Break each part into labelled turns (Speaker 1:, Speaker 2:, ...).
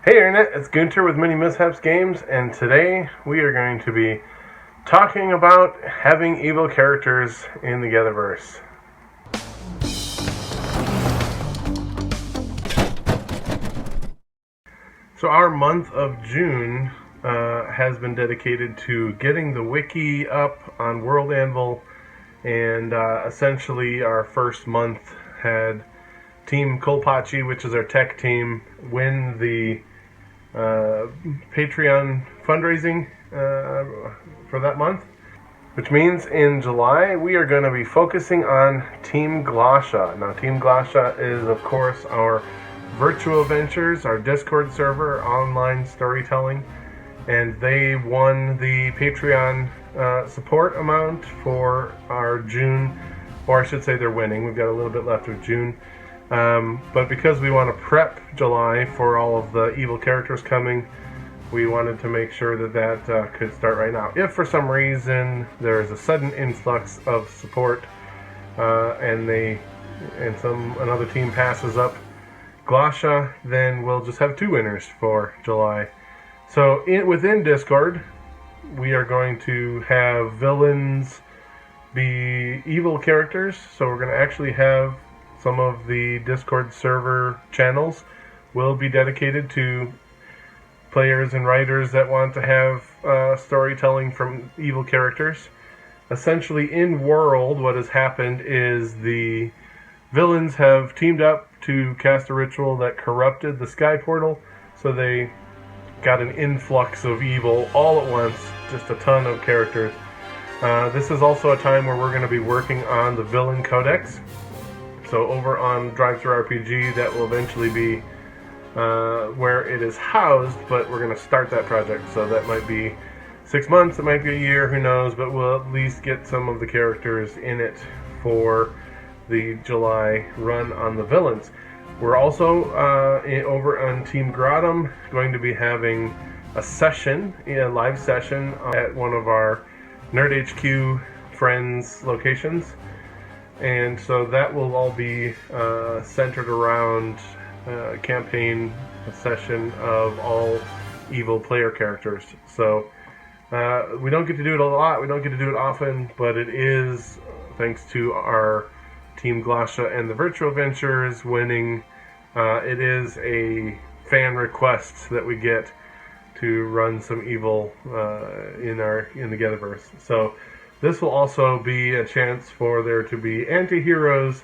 Speaker 1: Hey Internet, it's Gunter with MiniMishaps Games, and today we are going to be talking about having evil characters in the GetherVerse. So our month of June has been dedicated to getting the wiki up on World Anvil, and essentially our first month had Team Kolpachi, which is our tech team, win the Patreon fundraising for that month, which means in July we are going to be focusing on Team Glasha. Now, Team Glasha is, of course, our VIRTUAVENTURES, our Discord server, online storytelling, and they won the Patreon support amount for our June, or I should say they're winning. We've got a little bit left of June. But because we want to prep July for all of the evil characters coming, we wanted to make sure that that could start right now. If for some reason there's a sudden influx of support and another team passes up Glasha, then we'll just have two winners for July. So within Discord, we are going to have villains be evil characters. So we're going to actually have some of the Discord server channels will be dedicated to players and writers that want to have storytelling from evil characters. Essentially, in World, what has happened is the villains have teamed up to cast a ritual that corrupted the Sky Portal, so they got an influx of evil all at once, just a ton of characters. This is also a time where we're going to be working on the Villain Codex. So over on DriveThruRPG, that will eventually be where it is housed, but we're going to start that project. So that might be 6 months, it might be a year, who knows, but we'll at least get some of the characters in it for the July run on the villains. We're also over on Team Gratum going to be having a session, a live session at one of our Nerd HQ friends locations. And so that will all be centered around a campaign session of all evil player characters. So we don't get to do it a lot, we don't get to do it often, but it is thanks to our Team Glasha and the VIRTUAVENTURES winning. It is a fan request that we get to run some evil in the GetherVerse. So this will also be a chance for there to be anti-heroes,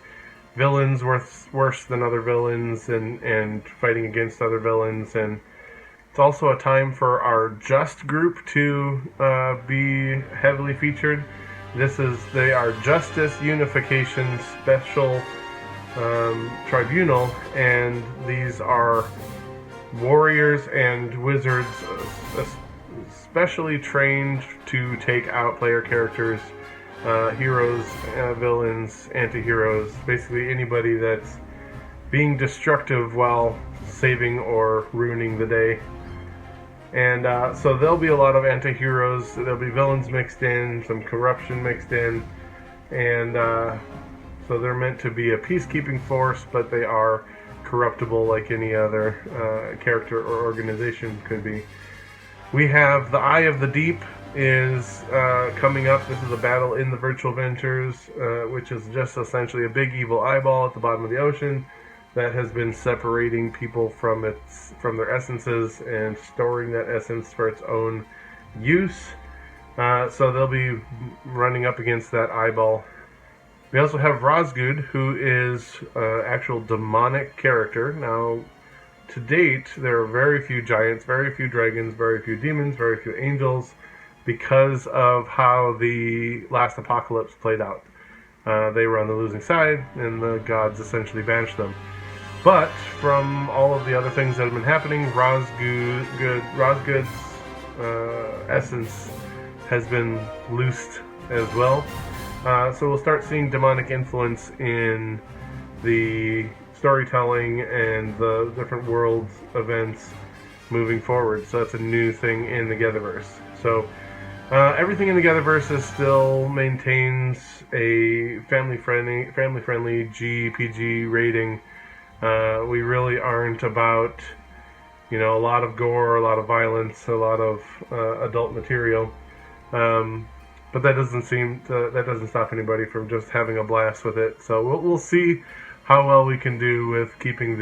Speaker 1: villains worse than other villains, and fighting against other villains. And it's also a time for our Just group to be heavily featured. They are Justice Unification Special Tribunal, and these are warriors and wizards specially trained to take out player characters, heroes, villains, anti-heroes, basically anybody that's being destructive while saving or ruining the day. And so there'll be a lot of anti-heroes, there'll be villains mixed in, some corruption mixed in, and so they're meant to be a peacekeeping force, but they are corruptible like any other character or organization could be. We have the Eye of the Deep is coming up. This is a battle in the VIRTUAVENTURES, which is just essentially a big evil eyeball at the bottom of the ocean that has been separating people from their essences and storing that essence for its own use. So they'll be running up against that eyeball. We also have Rosgood, who is an actual demonic character. Now, to date, there are very few giants, very few dragons, very few demons, very few angels, because of how the last apocalypse played out. They were on the losing side, and the gods essentially banished them. But from all of the other things that have been happening, Rosgood's essence has been loosed as well. So we'll start seeing demonic influence in the storytelling and the different world events moving forward. So that's a new thing in the GetherVerse. So everything in the GetherVerse still maintains a family-friendly GPG rating. We really aren't about you know, a lot of gore, a lot of violence, a lot of adult material. But that doesn't stop anybody from just having a blast with it. So we'll see how well we can do with keeping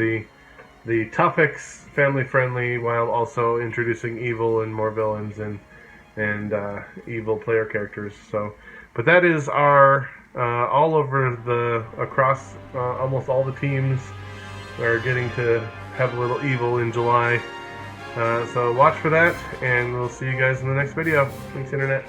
Speaker 1: the topics family friendly while also introducing evil and more villains and evil player characters. So, but that is our all over across almost all the teams are getting to have a little evil in July. So watch for that, and we'll see you guys in the next video. Thanks, Internet.